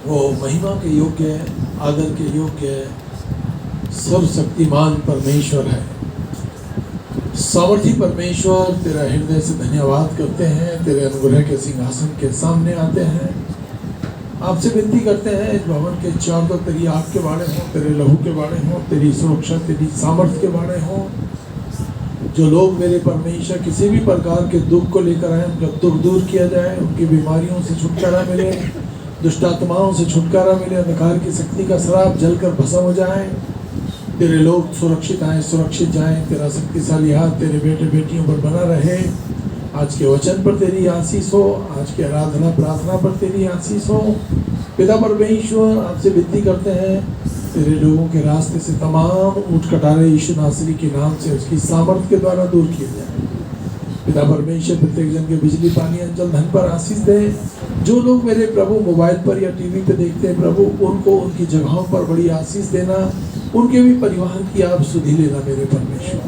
वो महिमा के योग्य, आदर के योग्य, सर्वशक्तिमान परमेश्वर है। सामर्थी परमेश्वर, तेरा हृदय से धन्यवाद करते हैं। तेरे अनुग्रह के सिंहासन के सामने आते हैं, आपसे विनती करते हैं इस भवन के चारों तरफ तेरी आग के बाड़े हों, तेरे लहू के बाड़े हों, तेरी सुरक्षा, तेरी सामर्थ्य के बाड़े हों। जो लोग मेरे परमेश्वर किसी भी प्रकार के दुख को लेकर आए, उनका दुख दूर किया जाए, उनकी बीमारियों से छुटकारा मिले, दुष्ट आत्माओं से छुटकारा मिले, अंधकार की शक्ति का शराब जलकर भस्म हो जाए। तेरे लोग सुरक्षित आए, सुरक्षित जाएं। तेरा शक्तिशाली हाथ तेरे बेटे बेटियों पर बना रहे। आज के वचन पर तेरी आशीष हो, आज के आराधना प्रार्थना पर तेरी आशीष हो। पिता परमेश्वर, आपसे विनती करते हैं तेरे लोगों के रास्ते से तमाम ऊट कटारे यीशु नासरी के नाम से उसकी सामर्थ्य के द्वारा दूर किए जाए। पिता परमेश्वर, प्रत्येक जन के बिजली पानी अंचल धन पर आशीष दे। जो लोग मेरे प्रभु मोबाइल पर या टीवी पे देखते हैं प्रभु, उनको उनकी जगहों पर बड़ी आशीष देना, उनके भी परिवार की आप सुधि लेना मेरे परमेश्वर।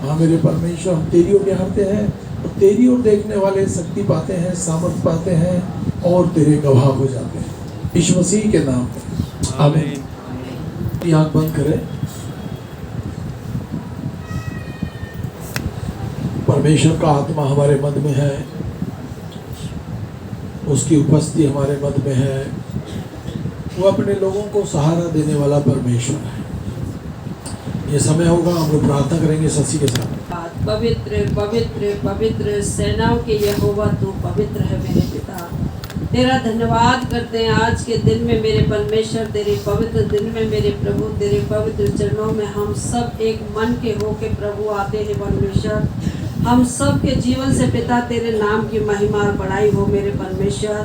हाँ मेरे परमेश्वर, हम तेरी ओर निहारते हैं और तेरी ओर देखने वाले शक्ति पाते हैं, सामर्थ पाते हैं और तेरे गवाह हो जाते हैं। यीशु मसीह के नाम में आमीन। आँख बंद करें। परमेश्वर का आत्मा हमारे मध्य में है, उसकी उपस्थिति हमारे मध्य में है। वो अपने लोगों को सहारा देने वाला परमेश्वर है। ये समय होगा, हम लोग प्रार्थना करेंगे सच्ची के साथ। पवित्र पवित्र पवित्र सेनाओं के यहोवा तू पवित्र है मेरे पिता। तेरा धन्यवाद करते हैं आज के दिन में मेरे परमेश्वर, तेरे पवित्र दिन में मेरे प्रभु, तेरे पवित्र चरणों में हम सब एक मन के हो के प्रभु आते हैं परमेश्वर। हम सब के जीवन से पिता तेरे नाम की महिमा और बड़ाई हो मेरे परमेश्वर।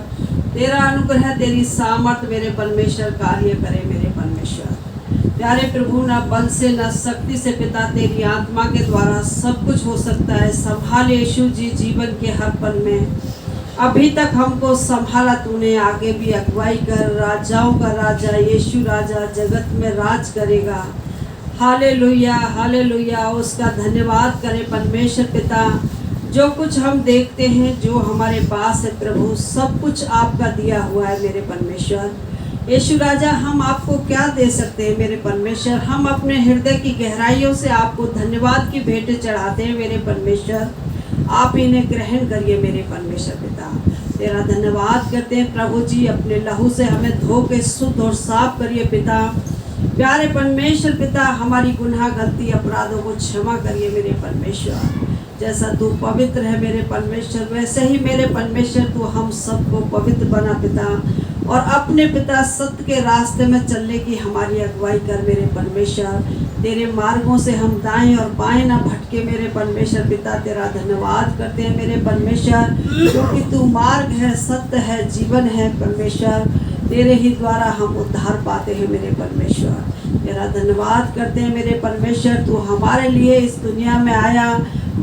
तेरा अनुग्रह, तेरी सामर्थ मेरे परमेश्वर कार्य करे मेरे परमेश्वर। प्यारे प्रभु, ना बल से ना शक्ति से पिता तेरी आत्मा के द्वारा सब कुछ हो सकता है। संभाल यीशु जी जीवन के हर पल में। अभी तक हमको संभाला तूने, आगे भी अगुवाई कर। राजाओं का राजा यीशु राजा जगत में राज करेगा। Hallelujah hallelujah. उसका धन्यवाद करें परमेश्वर पिता। जो कुछ हम देखते हैं, जो हमारे पास है प्रभु, सब कुछ आपका दिया हुआ है मेरे परमेश्वर। यीशु राजा, हम आपको क्या दे सकते हैं मेरे परमेश्वर। हम अपने हृदय की गहराइयों से आपको धन्यवाद की भेंट चढ़ाते हैं मेरे परमेश्वर। आप इन्हें ग्रहण करिए मेरे परमेश्वर पिता। तेरा धन्यवाद करते हैं प्रभु जी। अपने लहू से हमें धो के शुद्ध और साफ करिए पिता। प्यारे परमेश्वर पिता, हमारी गुनाह गलती अपराधों को क्षमा करिए मेरे परमेश्वर। जैसा तू पवित्र है मेरे परमेश्वर, वैसे ही मेरे परमेश्वर तू हम सबको पवित्र बना पिता। और अपने पिता सत्य के रास्ते में चलने की हमारी अगुवाई कर मेरे परमेश्वर। तेरे मार्गों से हम दाएं और बाएं ना भटके मेरे परमेश्वर पिता। तेरा धन्यवाद करते हैं मेरे परमेश्वर, क्योंकि तू मार्ग है, सत्य है, जीवन है परमेश्वर। तेरे ही द्वारा हम उद्धार पाते हैं मेरे परमेश्वर। तेरा धन्यवाद करते हैं मेरे परमेश्वर। तू हमारे लिए इस दुनिया में आया,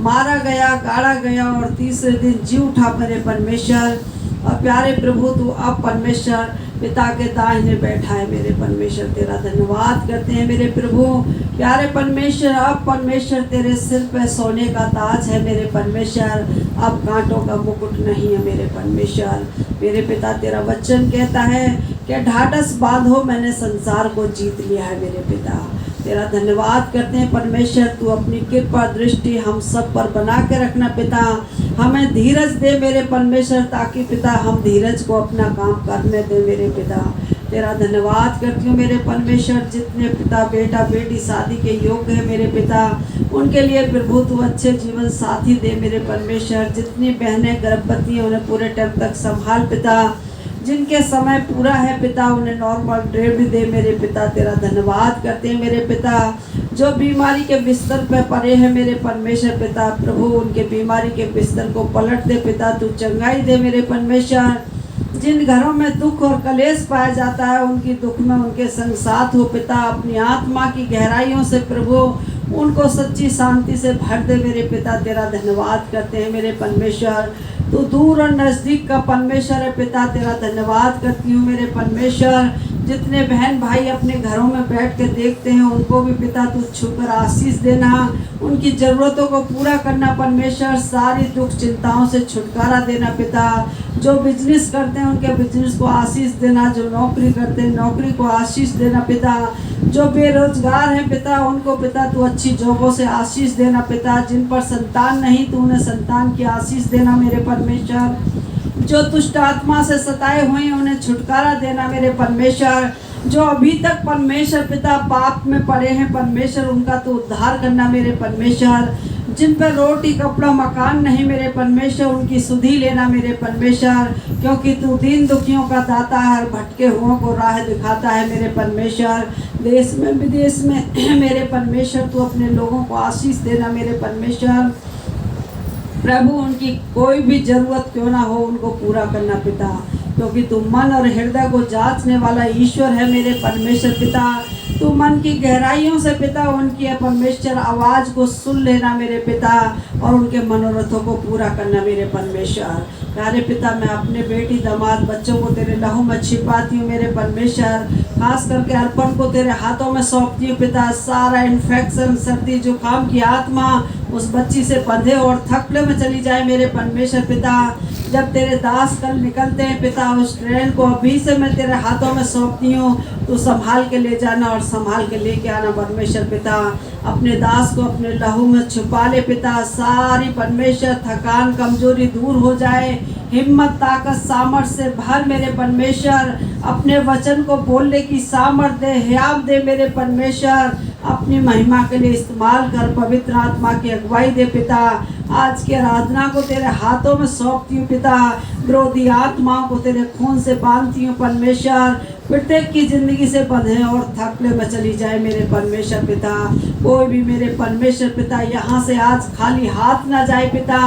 मारा गया, गाड़ा गया और तीसरे दिन जी उठा मेरे परमेश्वर। और प्यारे प्रभु, तू अब परमेश्वर पिता के दाहिने बैठा है मेरे परमेश्वर। तेरा धन्यवाद करते हैं मेरे प्रभु। प्यारे परमेश्वर, अब परमेश्वर तेरे सिर पे सोने का ताज है मेरे परमेश्वर। अब कांटों का मुकुट नहीं है मेरे परमेश्वर। मेरे पिता, तेरा वचन कहता है कि ढाढ़स बांधो, मैंने संसार को जीत लिया है मेरे पिता। तेरा धन्यवाद करते हैं परमेश्वर। तू अपनी कृपा दृष्टि हम सब पर बना के रखना पिता। हमें धीरज दे मेरे परमेश्वर, ताकि पिता हम धीरज को अपना काम करने दे मेरे पिता। तेरा धन्यवाद करती हूँ मेरे परमेश्वर। जितने पिता बेटा बेटी शादी के योग्य है मेरे पिता, उनके लिए प्रभु तू अच्छे जीवन साथी दे मेरे परमेश्वर। जितनी बहनें गर्भवती हैं उन्हें पूरे टाइम तक संभाल पिता। जिनके समय पूरा है पिता, उन्हें नॉर्मल डिलीवरी दे मेरे पिता। तेरा धन्यवाद करते हैं मेरे पिता। जो बीमारी के बिस्तर पर पड़े हैं मेरे परमेश्वर पिता, प्रभु उनके बीमारी के बिस्तर को पलट दे पिता। तू चंगाई दे मेरे परमेश्वर। जिन घरों में दुख और कलेश पाया जाता है, उनकी दुख में उनके संग साथ हो पिता। अपनी आत्मा की गहराइयों से प्रभु उनको सच्ची शांति से भर दे मेरे पिता। तेरा धन्यवाद करते हैं मेरे परमेश्वर। तू दूर और नज़दीक का परमेश्वर है पिता। तेरा धन्यवाद करती हूँ मेरे परमेश्वर। जितने बहन भाई अपने घरों में बैठ के देखते हैं, उनको भी पिता तू छूकर आशीष देना, उनकी ज़रूरतों को पूरा करना परमेश्वर। सारी दुख चिंताओं से छुटकारा देना पिता। जो बिजनेस करते हैं उनके बिजनेस को आशीष देना, जो नौकरी करते हैं नौकरी को आशीष देना पिता, जो बेरोजगार हैं पिता उनको पिता तू अच्छी जॉबों से आशीष देना पिता, जिन पर संतान नहीं तू उन्हें संतान की आशीष देना मेरे परमेश्वर, जो दुष्ट आत्मा से सताए हुए हैं उन्हें छुटकारा देना मेरे परमेश्वर, जो अभी तक परमेश्वर पिता पाप में पड़े हैं परमेश्वर उनका तू उद्धार करना मेरे परमेश्वर, जिन पर रोटी कपड़ा मकान नहीं मेरे परमेश्वर उनकी सुधि लेना मेरे परमेश्वर, क्योंकि तू दीन दुखियों का दाता है, भटके हुओं को राह दिखाता है मेरे परमेश्वर। देश में विदेश में मेरे परमेश्वर तू अपने लोगों को आशीष देना मेरे परमेश्वर। प्रभु उनकी कोई भी जरूरत क्यों ना हो उनको पूरा करना पिता, क्योंकि तू मन और हृदय को जांचने वाला ईश्वर है मेरे परमेश्वर पिता। तू मन की गहराइयों से पिता उनकी परमेश्वर आवाज़ को सुन लेना मेरे पिता और उनके मनोरथों को पूरा करना मेरे परमेश्वर। प्यारे पिता मैं अपने बेटी दामाद बच्चों को तेरे लहू में छिपाती हूँ मेरे परमेश्वर, खास करके अर्पण को तेरे हाथों में सौंपती हूँ पिता। सारा इन्फेक्शन सर्दी जुकाम की आत्मा उस बच्ची से बंधे और थकले में चली जाए मेरे परमेश्वर पिता। जब तेरे दास कल निकलते हैं पिता उस ट्रेन को अभी से मैं तेरे हाथों में सौंपती हूँ, तू संभाल के ले जाना और संभाल के लेके आना परमेश्वर पिता। अपने दास को अपने लहू में छुपा ले पिता, सारी परमेश्वर थकान कमजोरी दूर हो जाए, हिम्मत ताकत सामर्थ्य से भर मेरे परमेश्वर। अपने वचन को बोलने की सामर्थ्य दे, हियाव दे मेरे परमेश्वर। अपनी महिमा के लिए इस्तेमाल कर, पवित्र आत्मा की अगुवाई दे पिता। आज की आराधना को तेरे हाथों में सौंपती हूँ पिता, विरोधी आत्माओं को तेरे खून से बांधती हूँ परमेश्वर। प्रत्येक की जिंदगी से बंधे और थकले में चली जाए मेरे परमेश्वर पिता। कोई भी मेरे परमेश्वर पिता यहाँ से आज खाली हाथ ना जाए पिता।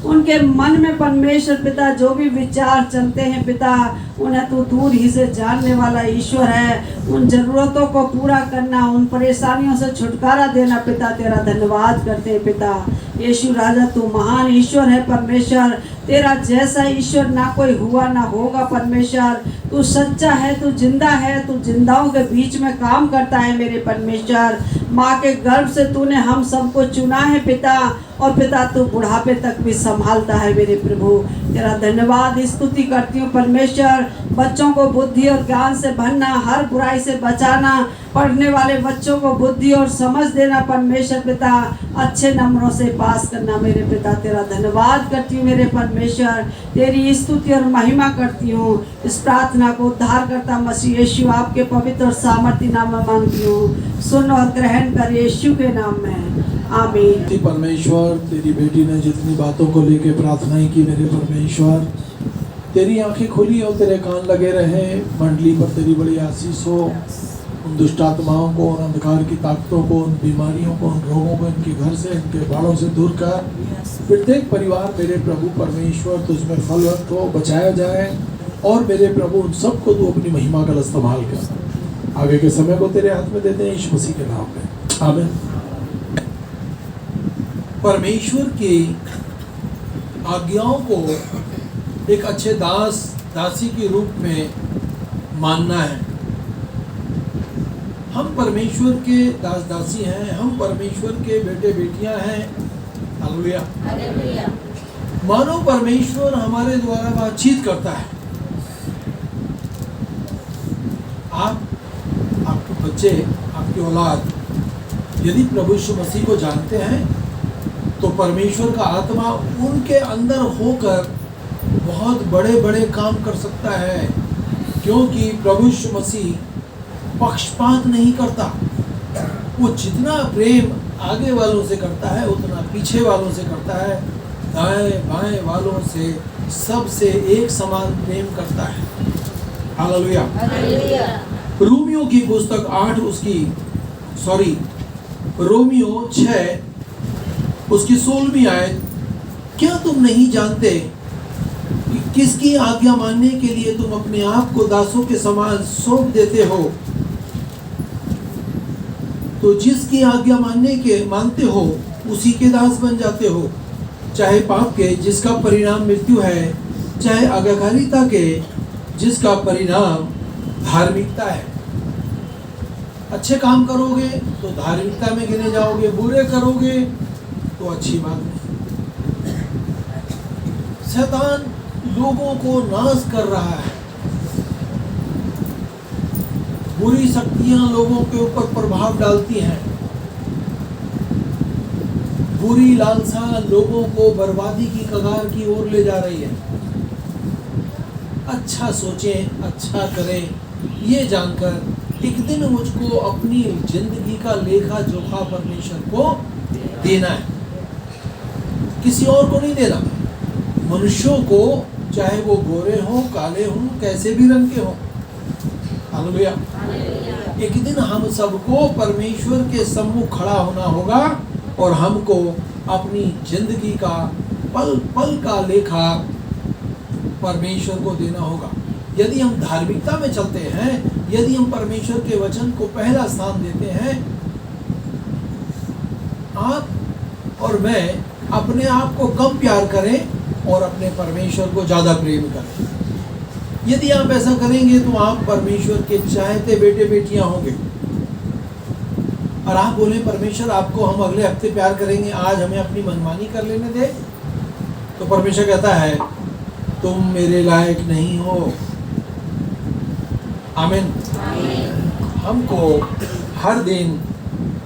उनके मन में परमेश्वर पिता जो भी विचार चलते हैं पिता उन्हें तू दूर ही से जानने वाला ईश्वर है। उन जरूरतों को पूरा करना, उन परेशानियों से छुटकारा देना पिता। तेरा धन्यवाद करते हैं पिता। यीशु राजा तू महान ईश्वर है परमेश्वर, तेरा जैसा ईश्वर ना कोई हुआ ना होगा परमेश्वर। तू सच्चा है, तू जिंदा है, तू जिंदाओं के बीच में काम करता है मेरे परमेश्वर। माँ के गर्भ से तूने हम सबको चुना है पिता, और पिता तू बुढ़ापे तक भी संभालता है मेरे प्रभु। तेरा धन्यवाद स्तुति करती हूँ परमेश्वर। बच्चों को बुद्धि और ज्ञान से भरना, हर बुराई से बचाना, पढ़ने वाले बच्चों को बुद्धि और समझ देना परमेश्वर पिता, अच्छे नंबरों से पास करना मेरे पिता। तेरा धन्यवाद करती हूँ मेरे परमेश्वर, तेरी स्तुति और महिमा करती हूँ। इस प्रार्थना को उद्धार करता मसीह यीशु आपके पवित्र और सामर्थी नाम में मांगती हूँ, सुन और ग्रहण कर यीशु के नाम में, आमीन। परमेश्वर तेरी बेटी ने जितनी बातों को लेके प्रार्थनाएं की मेरे परमेश्वर, तेरी आंखें खुली और तेरे कान लगे रहे। मंडली पर तेरी बड़ी आशीष हो। उन दुष्ट आत्माओं को, उन अंधकार की ताकतों को, उन बीमारियों को, उन रोगों को इनके घर से, इनके बाड़ों से दूर कर। प्रत्येक परिवार मेरे प्रभु परमेश्वर तुझमें फलवंत हो, बचाया जाए। और मेरे प्रभु उन सबको तू अपनी महिमा का इस्तेमाल कर। आगे के समय को तेरे हाथ में देते हैं यीशु मसीह के नाम में, आमीन। परमेश्वर की आज्ञाओं को एक अच्छे दास दासी के रूप में मानना है। हम परमेश्वर के दास दासी हैं, हम परमेश्वर के बेटे बेटियां हैं। हालेलुया। मानो परमेश्वर हमारे द्वारा बातचीत करता है। आपके बच्चे, आपकी औलाद यदि प्रभु यीशु मसीह को जानते हैं तो परमेश्वर का आत्मा उनके अंदर होकर बहुत बड़े बड़े काम कर सकता है, क्योंकि प्रभु यीशु मसीह पक्षपात नहीं करता। वो जितना प्रेम आगे वालों से करता है उतना पीछे वालों से करता है, दाएं बाएं वालों से सबसे एक समान प्रेम करता है। हालेलुया। रोमियो की पुस्तक 6 उसकी 16वीं आयत, क्या तुम नहीं जानते कि किसकी आज्ञा मानने के लिए तुम अपने आप को दासों के समान सौंप देते हो? तो जिसकी आज्ञा मानते हो उसी के दास बन जाते हो, चाहे पाप के जिसका परिणाम मृत्यु है, चाहे आज्ञाकारिता के जिसका परिणाम धार्मिकता है। अच्छे काम करोगे तो धार्मिकता में गिने जाओगे, बुरे करोगे तो अच्छी बात नहीं। शैतान लोगों को नाश कर रहा है। बुरी शक्तियां लोगों के ऊपर प्रभाव डालती हैं। बुरी लालसा लोगों को बर्बादी की कगार की ओर ले जा रही है। अच्छा सोचें, अच्छा करें, ये जानकर एक दिन मुझको अपनी जिंदगी का लेखा जोखा परमेश्वर को देना है, किसी और को नहीं देना। मनुष्यों को, चाहे वो गोरे हों, काले हों, कैसे भी रंग के हों। हालेलुया। एक दिन हम सबको परमेश्वर के सम्मुख खड़ा होना होगा और हमको अपनी जिंदगी का पल पल का लेखा परमेश्वर को देना होगा। यदि हम धार्मिकता में चलते हैं, यदि हम परमेश्वर के वचन को पहला स्थान देते हैं, आप और मैं अपने आप को कम प्यार करें और अपने परमेश्वर को ज्यादा प्रेम करें। यदि आप ऐसा करेंगे तो आप परमेश्वर के चाहते बेटे बेटियां होंगे। और आप बोले परमेश्वर आपको हम अगले हफ्ते प्यार करेंगे, आज हमें अपनी मनमानी कर लेने दे, तो परमेश्वर कहता है तुम मेरे लायक नहीं हो। आमीन। हमको हर दिन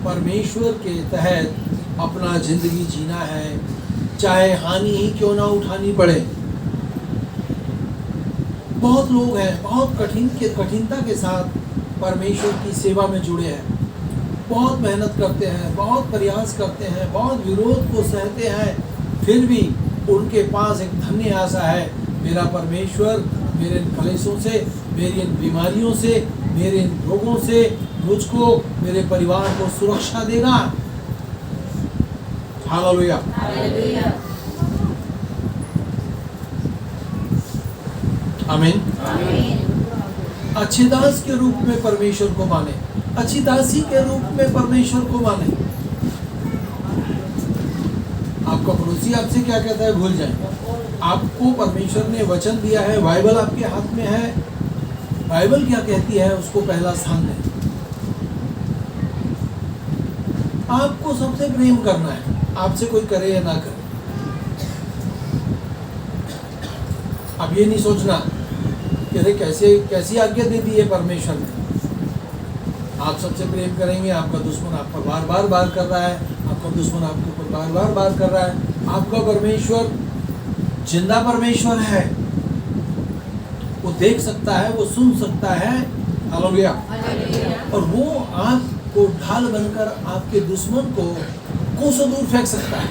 परमेश्वर के तहत अपना जिंदगी जीना है, चाहे हानि ही क्यों ना उठानी पड़े। बहुत लोग हैं, बहुत कठिनता के साथ परमेश्वर की सेवा में जुड़े हैं, बहुत मेहनत करते हैं, बहुत प्रयास करते हैं, बहुत विरोध को सहते हैं, फिर भी उनके पास एक धन्य आशा है, मेरा परमेश्वर मेरे इन क्लेशों से, मेरी इन बीमारियों से, मेरे इन रोगों से मुझको, मेरे परिवार को सुरक्षा देगा। हालेलुया। आमीन। अच्छे दास के रूप में परमेश्वर को माने, अच्छी दासी के रूप में परमेश्वर को माने। आपका पड़ोसी आपसे क्या कहता है भूल जाए। आपको परमेश्वर ने वचन दिया है, बाइबल आपके हाथ में है, बाइबल क्या कहती है उसको पहला स्थान दें। आपको सबसे प्रेम करना है, आपसे कोई करे या ना करे। अब ये नहीं सोचना कि अरे कैसी आज्ञा दे दी है परमेश्वर ने। आप सबसे प्रेम करेंगे, आपका दुश्मन आप पर बार कर रहा है, आपका दुश्मन आपके ऊपर बार कर रहा है। आपका परमेश्वर जिंदा परमेश्वर है, वो देख सकता है, वो सुन सकता है। हालेलुया। और वो आपको ढाल बनकर आपके दुश्मन को कोसों दूर फेंक सकता है।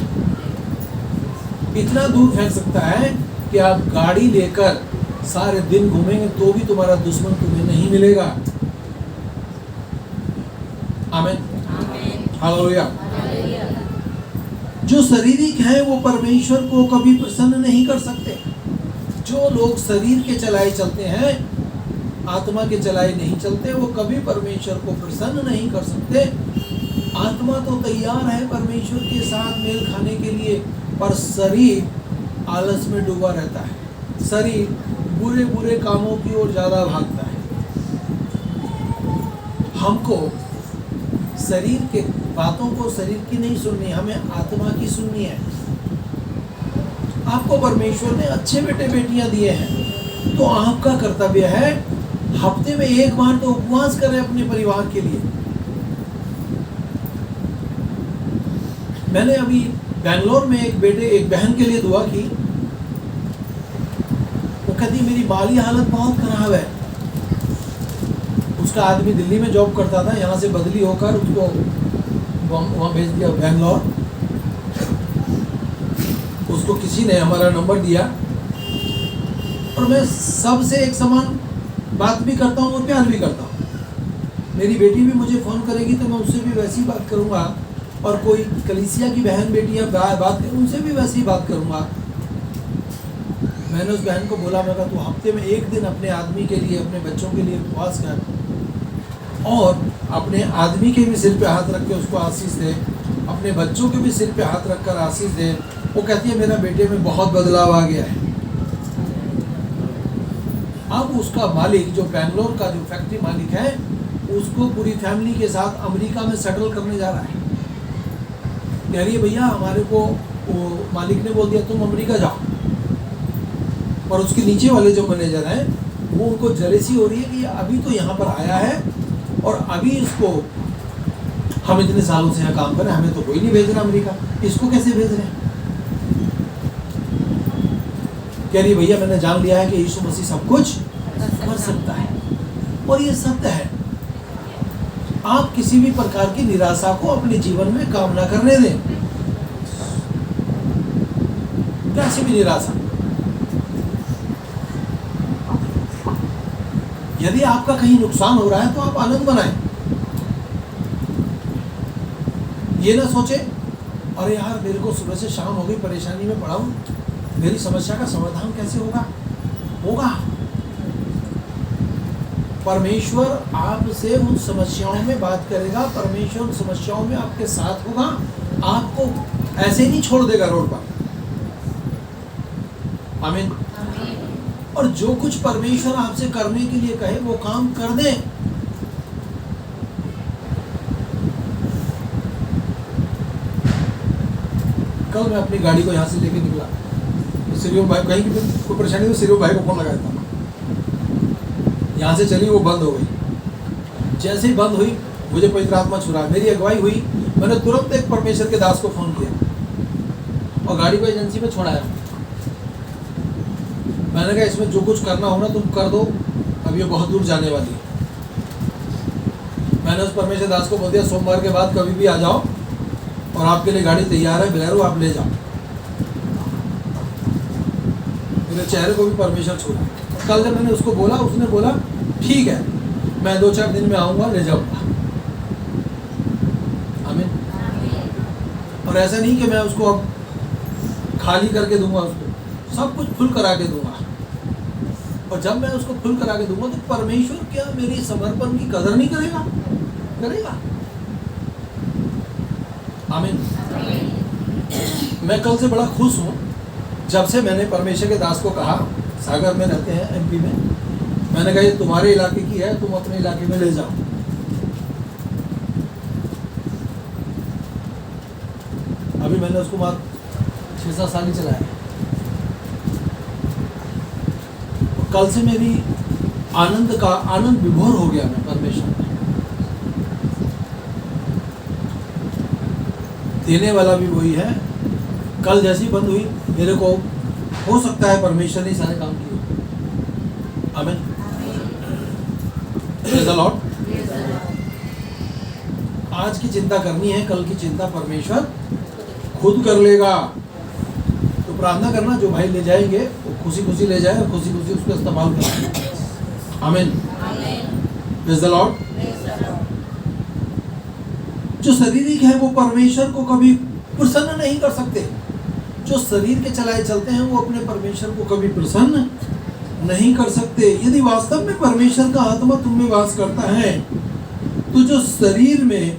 इतना दूर फेंक सकता है कि आप गाड़ी लेकर सारे दिन घूमेंगे तो भी तुम्हारा दुश्मन तुम्हें नहीं मिलेगा। आमीन। हालेलुया। जो शारीरिक हैं वो परमेश्वर को कभी प्रसन्न नहीं कर सकते। जो लोग शरीर के चलाए चलते हैं, आत्मा के चलाए नहीं चलते, वो कभी परमेश्वर को प्रसन्न नहीं कर सकते। आत्मा तो तैयार है परमेश्वर के साथ मेल खाने के लिए, पर शरीर आलस में डूबा रहता है। शरीर बुरे बुरे कामों की ओर ज्यादा भागता है। हमको शरीर के बातों को शरीर की नहीं सुननी, हमें आत्मा की सुननी है। आपको परमेश्वर ने अच्छे बेटे बेटियां दिए हैं, तो आपका कर्तव्य है हफ्ते में एक बार तो उपवास करें अपने परिवार के लिए। मैंने अभी बेंगलोर में एक बहन के लिए दुआ की। वो कहती मेरी माली हालत बहुत खराब है। उसका आदमी दिल्ली में जॉब करता था, यहाँ से बदली होकर उसको वहाँ भेज दिया बेंगलोर। उसको किसी ने हमारा नंबर दिया और मैं सबसे एक समान बात भी करता हूँ और प्यार भी करता हूँ। मेरी बेटी भी मुझे फ़ोन करेगी तो मैं उससे भी वैसी बात करूँगा, और कोई कलीसिया की बहन बेटियाँ बात करें उनसे भी वैसी बात करूँगा। मैंने उस बहन को बोला, मैं कहा तू हफ्ते में एक दिन अपने आदमी के लिए, अपने बच्चों के लिए उपवास कर और अपने आदमी के भी सिर पे हाथ रख के उसको आशीष दे, अपने बच्चों के भी सिर पे हाथ रख कर आशीष दे। वो कहती है मेरा बेटे में बहुत बदलाव आ गया है। अब उसका मालिक जो बेंगलोर का जो फैक्ट्री मालिक है, उसको पूरी फैमिली के साथ अमेरिका में सेटल करने जा रहा है। कह रही है भैया हमारे को वो मालिक ने बोल दिया तुम अमेरिका जाओ। और उसके नीचे वाले जो मैनेजर हैं वो उनको जेलेसी हो रही है कि ये अभी तो यहाँ पर आया है और अभी इसको हम इतने सालों से यहाँ काम कर रहे हैं, हमें तो कोई नहीं भेज रहा अमेरिका, इसको कैसे भेज रहे हैं। कह रही भैया मैंने जान लिया है कि यीशु मसीह सब कुछ कर सकता है और ये सत्य है। आप किसी भी प्रकार की निराशा को अपने जीवन में काम ना करने दें, कैसी भी निराशा। यदि आपका कहीं नुकसान हो रहा है तो आप आनंद बनाएं। ये ना सोचे अरे यार मेरे को सुबह से शाम हो गई, परेशानी में पड़ा हूं, मेरी समस्या का समाधान कैसे होगा। होगा। परमेश्वर आपसे उन समस्याओं में बात करेगा, परमेश्वर उन समस्याओं में आपके साथ होगा, आपको ऐसे नहीं छोड़ देगा रोड पर। आमीन। और जो कुछ परमेश्वर आपसे करने के लिए कहे वो काम कर दे। कल मैं अपनी गाड़ी को यहाँ से लेके निकला, सिरियो भाई कहीं कोई परेशानी तो सिरियो भाई को फोन लगाया था, यहाँ से चली वो बंद हो गई। जैसे ही बंद हुई मुझे पवित्र आत्मा छुड़ा, मेरी अगुवाई हुई, मैंने तुरंत एक परमेश्वर के दास को फोन किया और गाड़ी को एजेंसी में छोड़ाया। मैंने कहा इसमें जो कुछ करना हो ना तुम कर दो, अब ये बहुत दूर जाने वाली है। मैंने उस परमेश्वर दास को बोल दिया सोमवार के बाद कभी भी आ जाओ और आपके लिए गाड़ी तैयार है, बिलारो आप ले जाओ। मेरे चेहरे को भी परमेश्वर छूला। कल जब मैंने उसको बोला उसने बोला ठीक है मैं 2-4 दिन में आऊँगा, ले जाऊँगा। आमीन। और ऐसा नहीं कि मैं उसको अब खाली करके दूंगा, उसको सब कुछ फुल करा के दूंगा। और जब मैं उसको फुल करा के दूंगा तो परमेश्वर क्या मेरी समर्पण की कदर नहीं करेगा? करेगा। आमीन। मैं कल से बड़ा खुश हूँ जब से मैंने परमेश्वर के दास को कहा, सागर में रहते हैं एमपी में, मैंने कहा ये तुम्हारे इलाके की है, तुम अपने इलाके में ले जाओ। अभी मैंने उसको मात्र 6-7 साल ही चलाया। कल से मेरी आनंद विभोर हो गया मैं परमेश्वर में। देने वाला भी वही है। कल जैसी बंद हुई मेरे को हो सकता है परमेश्वर ने सारे काम किए। आमीन। Praise the Lord. आज की चिंता करनी है, कल की चिंता परमेश्वर खुद कर लेगा। तो प्रार्थना करना जो भाई ले जाएंगे वो खुशी खुशी ले जाए और खुशी खुशी उसको इस्तेमाल करें। आमीन। Praise the Lord. जो शारीरिक है वो परमेश्वर को कभी प्रसन्न नहीं कर सकते। जो शरीर के चलाए चलते हैं वो अपने परमेश्वर को कभी प्रसन्न नहीं कर सकते। यदि वास्तव में परमेश्वर का आत्मा तुम में वास करता है तो जो शरीर में,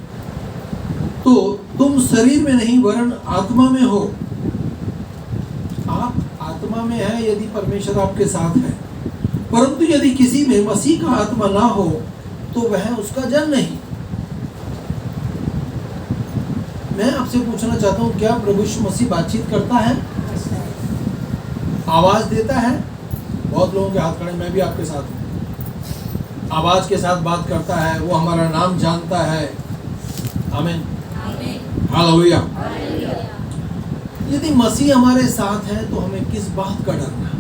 तो तुम शरीर में नहीं वरन आत्मा में हो। आप आत्मा में है यदि परमेश्वर आपके साथ है, परंतु यदि किसी में मसीह का आत्मा ना हो तो वह उसका जन नहीं। मैं आपसे पूछना चाहता हूँ क्या प्रभु यीशु मसीह बातचीत करता है? आवाज देता है? बहुत लोगों के हाथ खड़े, मैं भी आपके साथ हूँ। आवाज के साथ बात करता है, वो हमारा नाम जानता है। आमीन। हालेलुया। यदि मसीह हमारे साथ है तो हमें किस बात का डरना?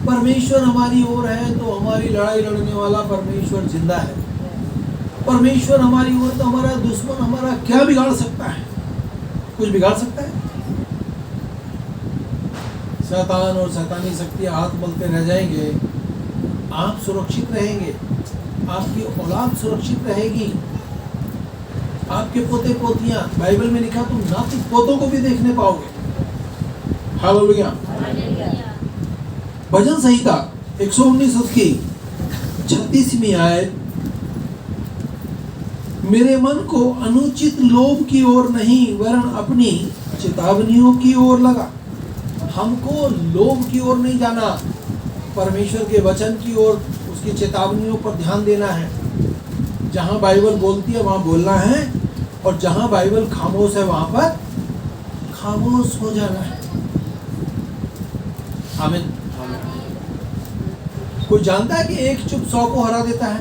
परमेश्वर हमारी ओर है तो हमारी लड़ाई लड़ने वाला परमेश्वर जिंदा है। परमेश्वर हमारी ओर तो हमारा दुश्मन हमारा क्या बिगाड़ सकता है? कुछ बिगाड़ सकता है? शैतान और शैतानी शक्तियां हाथ मलते रह जाएंगे, आप सुरक्षित रहेंगे, आपकी औलाद सुरक्षित रहेगी, आपके पोते पोतियां, बाइबल में लिखा तुम नाती पोतों को भी देखने पाओगे। हालेलुया। भजन संहिता 119 की 36वीं आयत, मेरे मन को अनुचित लोभ की ओर नहीं वरन अपनी चेतावनियों की ओर लगा। हमको लोभ की ओर नहीं जाना, परमेश्वर के वचन की ओर, उसकी चेतावनियों पर ध्यान देना है। जहाँ बाइबल बोलती है वहाँ बोलना है और जहाँ बाइबल खामोश है वहाँ पर खामोश हो जाना है। आमीन। कोई जानता है कि एक चुप 100 को हरा देता है?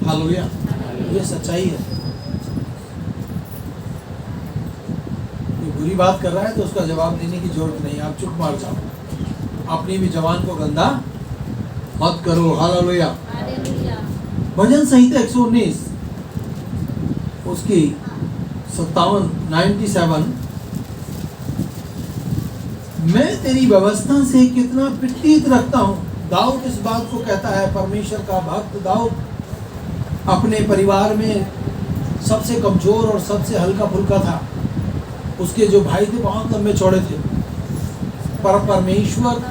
हालेलुया, ये सच्चाई है। कोई बुरी बात कर रहा है तो उसका जवाब देने की जरूरत नहीं, आप चुप मार जाओ, अपनी भी जवान को गंदा मत करो। हालेलुया। भजन संहिता 119 उसकी 97 मैं तेरी व्यवस्था से कितना प्रीति रखता हूं। दाऊद इस बात को कहता है, परमेश्वर का भक्त दाऊद अपने परिवार में सबसे कमजोर और सबसे हल्का फुल्का था। उसके जो भाई थे बहुत लंबे चौड़े थे, पर परमेश्वर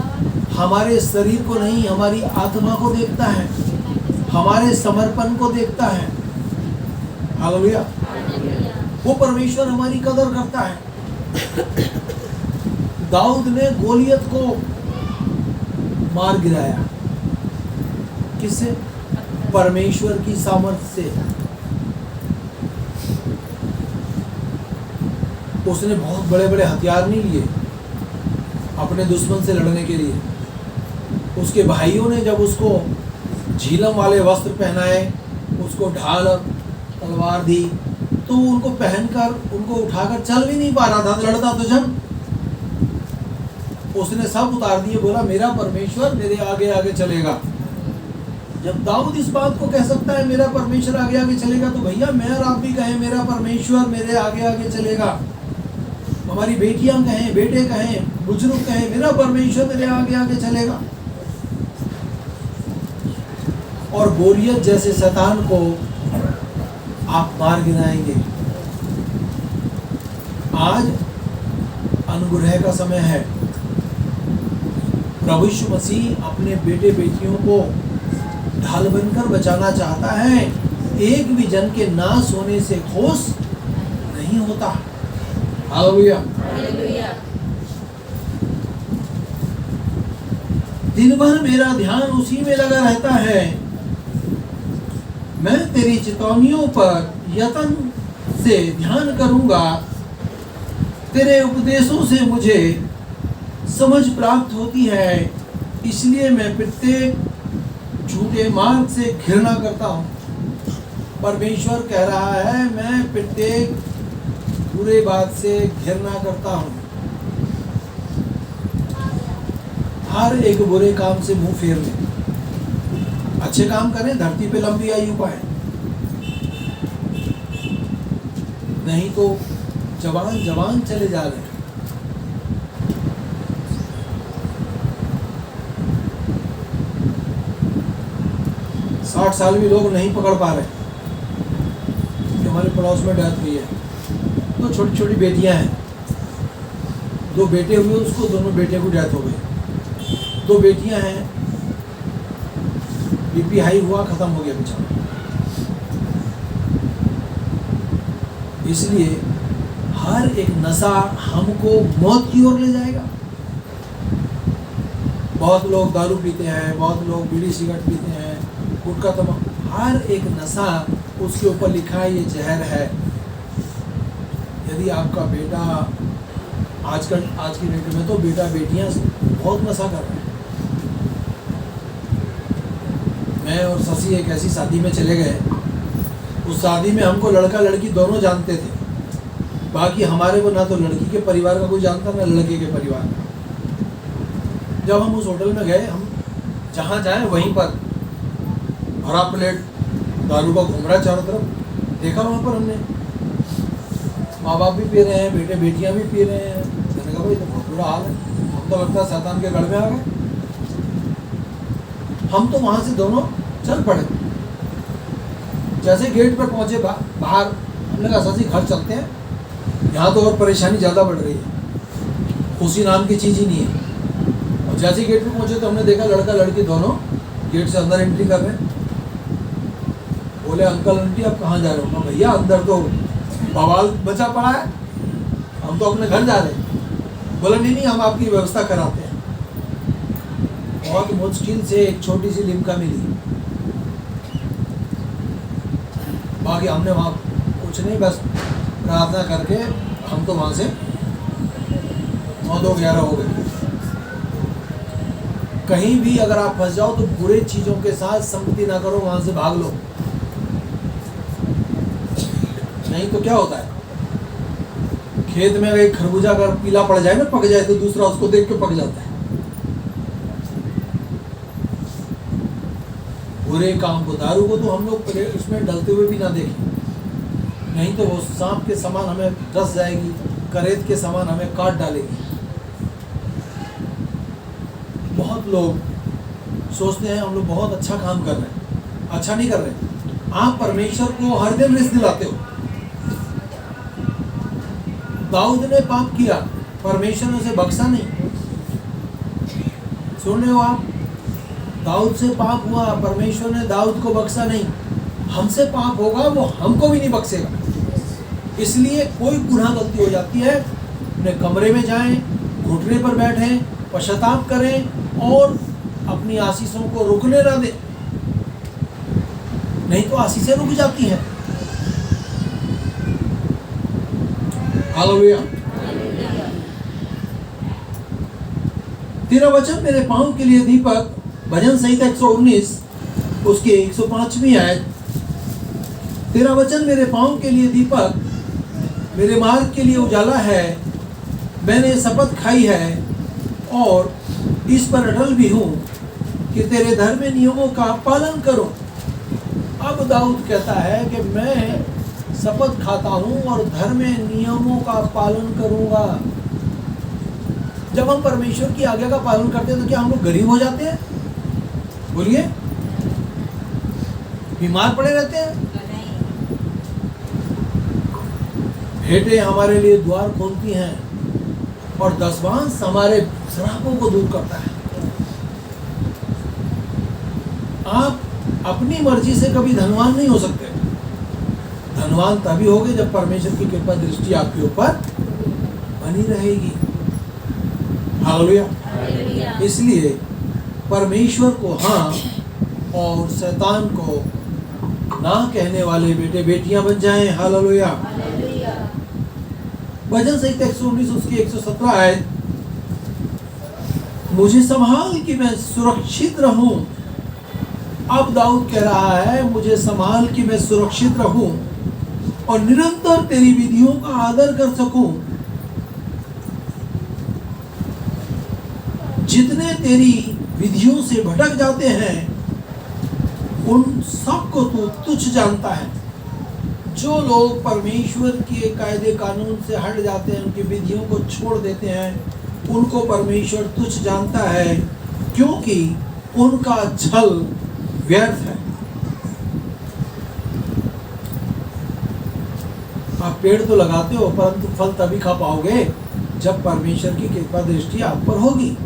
हमारे शरीर को नहीं, हमारी आत्मा को देखता है, हमारे समर्पण को देखता है। हालेलुया। वो परमेश्वर हमारी कदर करता है। दाऊद ने गोलियत को मार गिराया, किससे? परमेश्वर की सामर्थ्य से। उसने बहुत बड़े बड़े हथियार नहीं लिए अपने दुश्मन से लड़ने के लिए। उसके भाइयों ने जब उसको झीलम वाले वस्त्र पहनाए, उसको ढाल तलवार दी, तो उनको पहनकर उनको उठाकर चल भी नहीं पा रहा था, लड़ता तो जब उसने सब उतार दिए, बोला मेरा परमेश्वर मेरे आगे आगे चलेगा। जब दाऊद इस बात को कह सकता है मेरा परमेश्वर आगे आगे चलेगा, तो भैया मैं और आप भी कहें मेरा परमेश्वर मेरे आगे आगे चलेगा। हमारी बेटियां कहें, बेटे कहें, बुजुर्ग कहें मेरा परमेश्वर मेरे आगे आगे चलेगा। और गोलियत जैसे शैतान को आप मार गिराएंगे। आज अनुग्रह का समय है। प्रभु यीशु मसीह अपने बेटे बेटियों को ढाल बनकर बचाना चाहता है। एक भी जन के नाश होने से खुश नहीं होता। हालेलुया। दिन भर मेरा ध्यान उसी में लगा रहता है। मैं तेरी चितौनियों पर यत्न से ध्यान करूंगा। तेरे उपदेशों से मुझे समझ प्राप्त होती है, इसलिए मैं प्रत्येक झूठे मार्ग से घृणा करता हूं। परमेश्वर कह रहा है मैं प्रत्येक बुरे बात से घृणा करता हूं। हर एक बुरे काम से मुंह फेर लें, अच्छे काम करें, धरती पे लंबी आयु पाए, नहीं तो जवान जवान चले जा रहे हैं। साठ साल भी लोग नहीं पकड़ पा रहे। हमारे पड़ोस में डेथ हुई है, तो छोटी छोटी बेटियां हैं, 2 बेटे हुए, उसको दोनों बेटे को डेथ हो गई। 2 बेटियां हैं, बीपी हाई हुआ, खत्म हो गया बेचारा। इसलिए हर एक नशा हमको मौत की ओर ले जाएगा। बहुत लोग दारू पीते हैं, बहुत लोग बीड़ी सिगरेट पीते हैं, गुटखा तंबाकू, हर एक नशा उसके ऊपर लिखा है ये जहर है। यदि आपका बेटा आज की डेट में तो बेटा बेटियां बहुत नशा कर रहे हैं। मैं और शशि एक ऐसी शादी में चले गए, उस शादी में हमको लड़का लड़की दोनों जानते थे, बाकी हमारे को ना तो लड़की के परिवार का कोई जानता ना लड़के के परिवार का। जब हम उस होटल में गए, हम जहाँ जाए वहीं पर भरा प्लेट दारू का घूम रहा है चारों तरफ। देखा वहाँ पर हमने, माँ बाप भी पी रहे हैं, बेटे बेटियाँ भी पी रहे हैं। मैंने कहा भाई तो बहुत बुरा हाल है, हम तो लगता है शैतान के गढ़ में आ गए। हम तो वहाँ से दोनों चल पड़े। जैसे गेट पर पहुँचे बाहर, हमने कहा शशि घर चलते हैं, यहाँ तो और परेशानी ज़्यादा बढ़ रही है, खुशी नाम की चीज़ ही नहीं है। और जैसे गेट पर पहुँचे तो हमने देखा लड़का लड़की दोनों गेट से अंदर एंट्री कर रहे हैं। बोले अंकल आंटी आप कहाँ जा रहे हो? भैया अंदर तो बवाल बचा पड़ा है, हम तो अपने घर जा रहे हैं। बोले नहीं हम आपकी व्यवस्था कराते हैं। बहुत मुश्किल से एक छोटी सी लिम्का मिली, बाकी हमने वहाँ कुछ नहीं, बस प्रार्थना करके हम तो वहाँ से 9-11 हो गए। कहीं भी अगर आप फंस जाओ तो बुरे चीजों के साथ संगति ना करो, वहां से भाग लो। नहीं तो क्या होता है, खेत में अगर एक खरबूजा अगर पीला पड़ जाए ना, पक जाए, तो दूसरा उसको देख के पक जाता है। बुरे काम को, दारू को तो हम लोग उसमें डलते हुए भी ना देखें, नहीं तो वो सांप के समान हमें डस जाएगी, करेत के समान हमें काट डालेगी। बहुत लोग सोचते हैं हम लोग बहुत अच्छा काम कर रहे हैं, अच्छा नहीं कर रहे। आप परमेश्वर को हर दिन रिस्क दिलाते हो। दाऊद ने पाप किया, परमेश्वर ने उसे बख्शा नहीं। सुन रहे हो आप, दाऊद से पाप हुआ, परमेश्वर ने दाऊद को बख्शा नहीं। हमसे पाप होगा, वो हमको भी नहीं बख्शेगा। इसलिए कोई गुनाह गलती हो जाती है, अपने कमरे में जाएं, घुटने पर बैठें, पश्चाताप करें और अपनी आशीषों को रुकने ना दें, नहीं तो आशीषें रुक जाती हैं। हालेलुया। तेरा वचन मेरे पांव के लिए दीपक, भजन संहिता 119 उसकी 105वीं आयत। तेरा वचन मेरे पांव के लिए दीपक, मेरे मार्ग के लिए उजाला है। मैंने शपथ खाई है और इस पर अटल भी हूं कि तेरे धर्म नियमों का पालन करूं। अब दाऊद कहता है कि मैं शपथ खाता हूं और धर्म नियमों का पालन करूंगा। जब हम परमेश्वर की आज्ञा का पालन करते हैं तो क्या हम लोग गरीब हो जाते हैं? बोलिए, बीमार पड़े रहते हैं? भेंटें हमारे लिए द्वार खोलती हैं और दसवांश हमारे श्रापों को दूर करता है। आप अपनी मर्जी से कभी धनवान नहीं हो सकते। धनवान तभी होगे जब परमेश्वर की कृपा दृष्टि आपके ऊपर बनी रहेगी। हालेलुया। इसलिए परमेश्वर को हाँ और शैतान को ना कहने वाले बेटे बेटियां बन जाएं। हालेलुया। भजन संहिता 119 उसकी 117 आयत। मुझे संभाल कि मैं सुरक्षित रहूं। अब दाऊद कह रहा है, मुझे संभाल कि मैं सुरक्षित रहूं और निरंतर तेरी विधियों का आदर कर सकूं। जितने तेरी विधियों से भटक जाते हैं उन सबको तू तुच्छ जानता है। जो लोग परमेश्वर के कायदे कानून से हट जाते हैं, उनकी विधियों को छोड़ देते हैं, उनको परमेश्वर तुच्छ जानता है, क्योंकि उनका छल व्यर्थ है। आप पेड़ तो लगाते हो, परंतु फल तभी खा पाओगे जब परमेश्वर की कृपा दृष्टि आप पर होगी।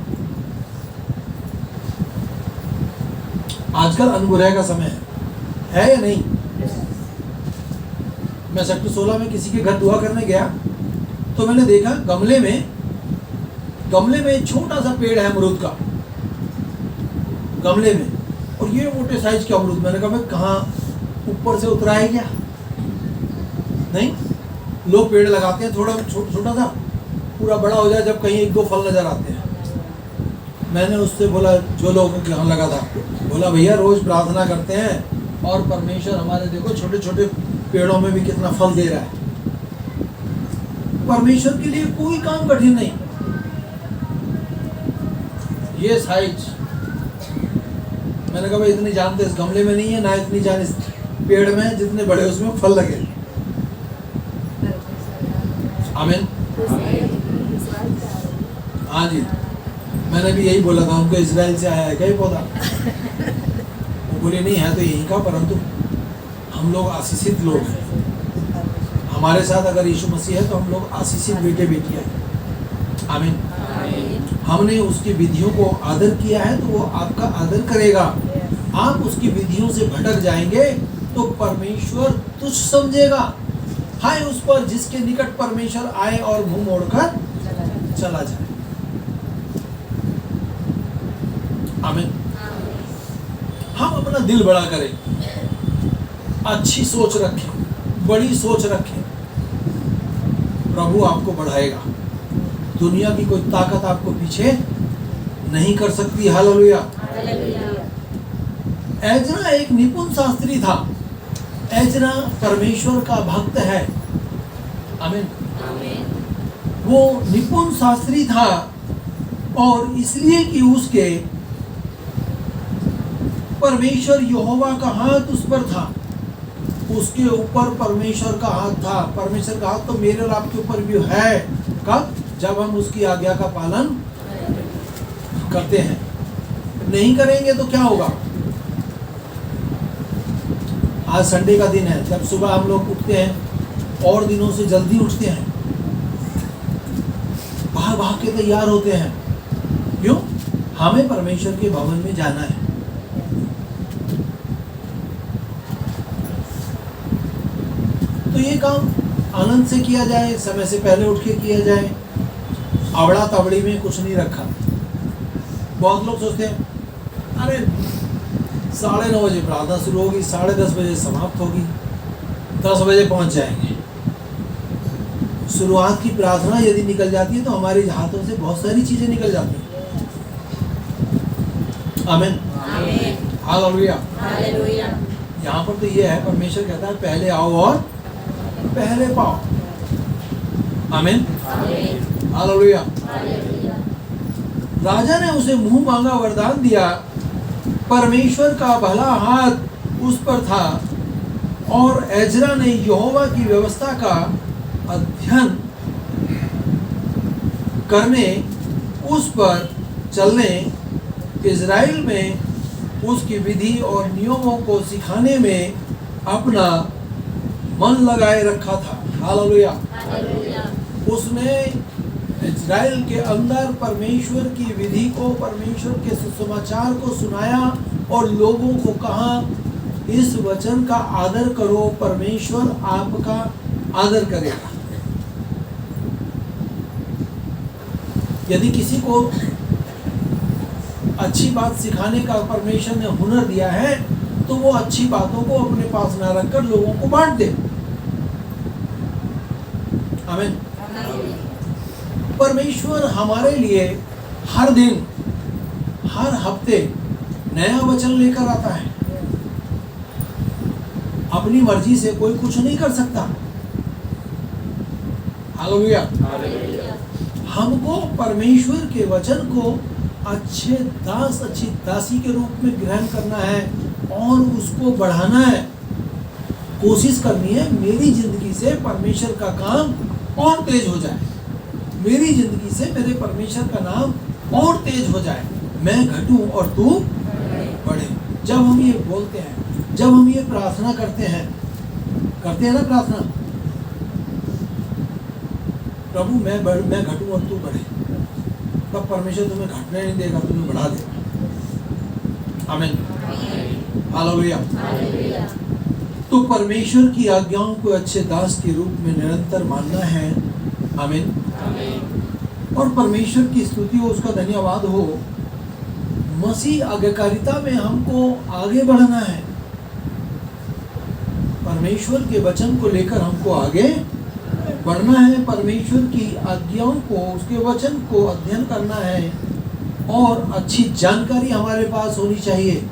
आजकल अनुग्रह का समय है या नहीं? मैं सेक्टर 16 में किसी के घर दुआ करने गया तो मैंने देखा गमले में एक छोटा सा पेड़ है अमरूद का, गमले में, और ये मोटे साइज के अमरूद। मैंने कहा भाई कहाँ ऊपर से उतरा है क्या? नहीं, लोग पेड़ लगाते हैं थोड़ा छोटा सा, पूरा बड़ा हो जाए जब कहीं एक दो फल नजर आते हैं। मैंने उससे बोला, जो लोगों के यहाँ लगा था, बोला भैया रोज प्रार्थना करते हैं और परमेश्वर हमारे देखो छोटे छोटे पेड़ों में भी कितना फल दे रहा है। परमेश्वर के लिए कोई काम कठिन नहीं। ये साइज मैंने कहा भाई इतनी जान तो इस गमले में नहीं है, ना इतनी जान इस पेड़ में है, जितने बड़े उसमें फल लगे। आमीन। हाँ जी, मैंने भी यही बोला था उनको, इजराइल से आया है क्या ये पौधा? वो बोले नहीं है तो यहीं का, परंतु हम लोग आशीषित लोग हैं। हमारे साथ अगर यीशु मसीह है तो हम लोग आशीषित बेटे बेटियां हैं। आमीन। हमने उसकी विधियों को आदर किया है तो वो आपका आदर करेगा। आप उसकी विधियों से भटक जाएंगे तो परमेश्वर तुच्छ समझेगा। हाय उस पर जिसके निकट परमेश्वर आए और मुंह मोड़कर चला जाए। आमीन। हम अपना दिल बड़ा करें, अच्छी सोच रखें, बड़ी सोच रखें, प्रभु आपको बढ़ाएगा। दुनिया की कोई ताकत आपको पीछे नहीं कर सकती। हालेलुया। एजरा एक निपुण शास्त्री था। एजरा परमेश्वर का भक्त है। आमीन। वो निपुण शास्त्री था और इसलिए कि उसके परमेश्वर यहोवा का हाथ उस पर था। उसके ऊपर परमेश्वर का हाथ था। परमेश्वर का हाथ तो मेरे और आपके ऊपर भी है। कब? जब हम उसकी आज्ञा का पालन करते हैं। नहीं करेंगे तो क्या होगा? आज संडे का दिन है, जब सुबह हम लोग उठते हैं और दिनों से जल्दी उठते हैं, भाग भाग के तैयार होते हैं। क्यों? हमें परमेश्वर के भवन में जाना है। तो ये काम आनंद से किया जाए, समय से पहले उठ के किया जाए। अवड़ा तवड़ी में कुछ नहीं रखा। बहुत लोग सोचते हैं अरे 9:30 बजे प्रार्थना शुरू होगी, 10:30 बजे समाप्त होगी, 10 बजे पहुंच जाएंगे। शुरुआत की प्रार्थना यदि निकल जाती है तो हमारे हाथों से बहुत सारी चीजें निकल जाती हैं। आमीन। हालेलुया। यहाँ पर तो ये है, परमेश्वर कहता है पहले आओ और पहले पाओ। आमीन। हालेलुया। राजा ने उसे मुंह मांगा वरदान दिया। परमेश्वर का भला हाथ उस पर था और एजरा ने यहोवा की व्यवस्था का अध्ययन करने, उस पर चलने, इज़राइल में उसकी विधि और नियमों को सिखाने में अपना मन लगाए रखा था। हालेलुया। उसने इज़राइल के अंदर परमेश्वर की विधि को, परमेश्वर के सुसमाचार को सुनाया और लोगों को कहा इस वचन का आदर करो, परमेश्वर आपका आदर करेगा। यदि किसी को अच्छी बात सिखाने का परमेश्वर ने हुनर दिया है तो वो अच्छी बातों को अपने पास ना रखकर लोगों को बांट दे। आमीन। परमेश्वर हमारे लिए हर दिन, हर हफ्ते नया वचन लेकर आता है। अपनी मर्जी से कोई कुछ नहीं कर सकता। हालेलुया। हमको परमेश्वर के वचन को अच्छे दास, अच्छी दासी के रूप में ग्रहण करना है और उसको बढ़ाना है। कोशिश करनी है मेरी जिंदगी से परमेश्वर का काम और तेज हो जाए, मेरी जिंदगी से मेरे परमेश्वर का नाम और तेज हो जाए, मैं घटूं और तू बढ़े। जब हम ये बोलते हैं, जब हम ये प्रार्थना करते हैं ना प्रार्थना, प्रभु मैं घटूं और तू बढ़े, तब परमेश्वर तुम्हें घटने नहीं देगा, तुम्हें बढ़ा देगा। आमीन। हालेलुया। तो परमेश्वर की आज्ञाओं को अच्छे दास के रूप में निरंतर मानना है। आमीन। और परमेश्वर की स्तुति हो, उसका धन्यवाद हो। मसीह आज्ञाकारिता में हमको आगे बढ़ना है। परमेश्वर के वचन को लेकर हमको आगे बढ़ना है। परमेश्वर की आज्ञाओं को, उसके वचन को अध्ययन करना है और अच्छी जानकारी हमारे पास होनी चाहिए।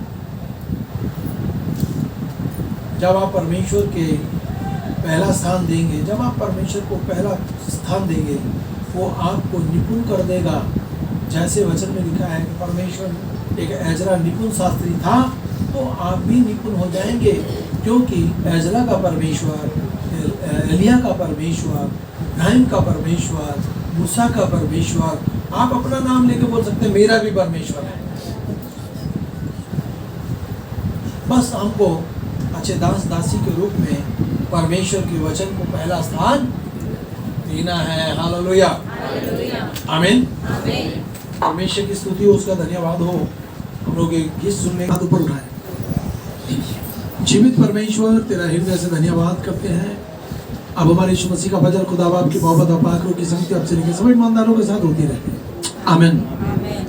जब आप परमेश्वर के पहला स्थान देंगे, जब आप परमेश्वर को पहला स्थान देंगे, वो आपको निपुण कर देगा। जैसे वचन में लिखा है कि परमेश्वर, एक एजरा निपुण शास्त्री था, तो आप भी निपुण हो जाएंगे, क्योंकि एजरा का परमेश्वर, एलिया का परमेश्वर, इब्राहिम का परमेश्वर, मूसा का परमेश्वर, आप अपना नाम लेके बोल सकते हैं मेरा भी परमेश्वर है। बस हमको अच्छे दास दासी के रूप में परमेश्वर के वचन को पहला स्थान देना है। हालेलुया। आमीन। परमेश्वर की स्तुति हो, उसका धन्यवाद हो। हम लोग एक गीत सुनने का ऊपर उठाए। जीवित परमेश्वर, तेरा हृदय से धन्यवाद करते हैं। अब हमारे यीशु मसीह का फजर खुदा बाप की मोहब्बत और पाक रूह की संगति आपसे लेकर सभी ईमानदारों के साथ होती रहे। आमीन।